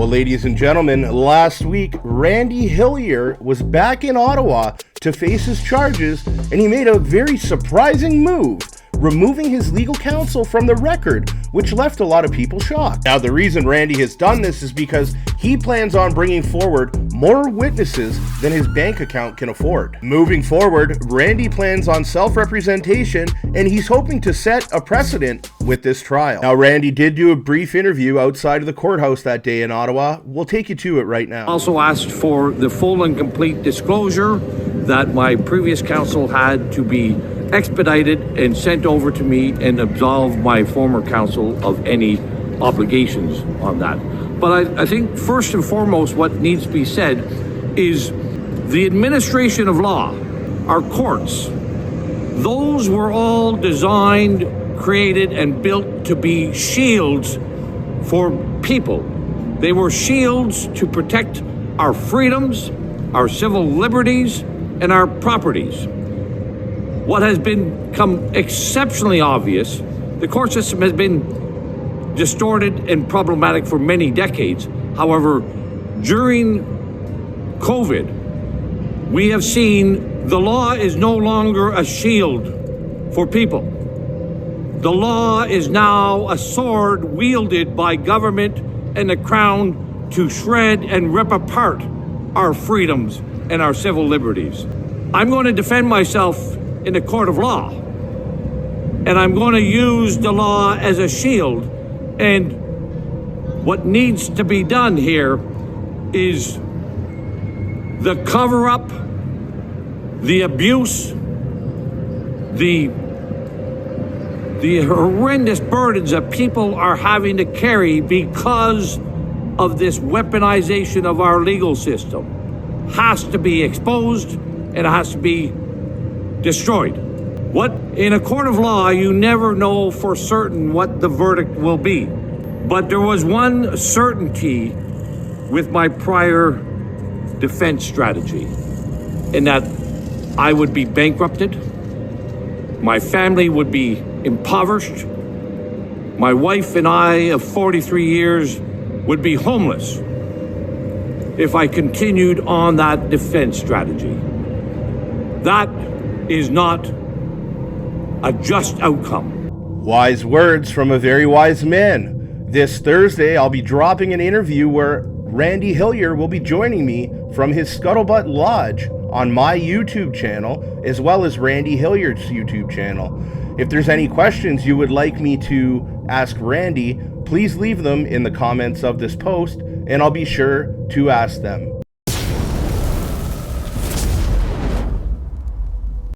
Well, ladies and gentlemen, last week, Randy Hillier was back in Ottawa to face his charges, and he made a very surprising move, removing his legal counsel from the record, which left a lot of people shocked. Now, the reason Randy has done this is because he plans on bringing forward more witnesses than his bank account can afford. Moving forward, Randy plans on self-representation, and he's hoping to set a precedent with this trial. Now, Randy did do a brief interview outside of the courthouse that day in Ottawa. We'll take you to it right now. Also asked for the full and complete disclosure that my previous counsel had to be expedited and sent over to me and absolve my former counsel of any obligations on that. But I think first and foremost what needs to be said is the administration of law, our courts, those were all designed, created, and built to be shields for people. They were shields to protect our freedoms, our civil liberties, and our properties. What has become exceptionally obvious, the court system has been distorted and problematic for many decades. However, during COVID, we have seen the law is no longer a shield for people. The law is now a sword wielded by government and the crown to shred and rip apart our freedoms and our civil liberties. I'm going to defend myself in a court of law, and I'm going to use the law as a shield. And what needs to be done here is the cover-up, the abuse, the horrendous burdens that people are having to carry because of this weaponization of our legal system has to be exposed, and it has to be destroyed. What in a court of law, you never know for certain what the verdict will be. But there was one certainty with my prior defense strategy, in that I would be bankrupted, my family would be impoverished, my wife and I of 43 years would be homeless if I continued on that defense strategy. That is not a just outcome. Wise words from a very wise man. This Thursday, I'll be dropping an interview where Randy Hillier will be joining me from his Scuttlebutt Lodge on my YouTube channel, as well as Randy Hillier's YouTube channel. If there's any questions you would like me to ask Randy, please leave them in the comments of this post, and I'll be sure to ask them.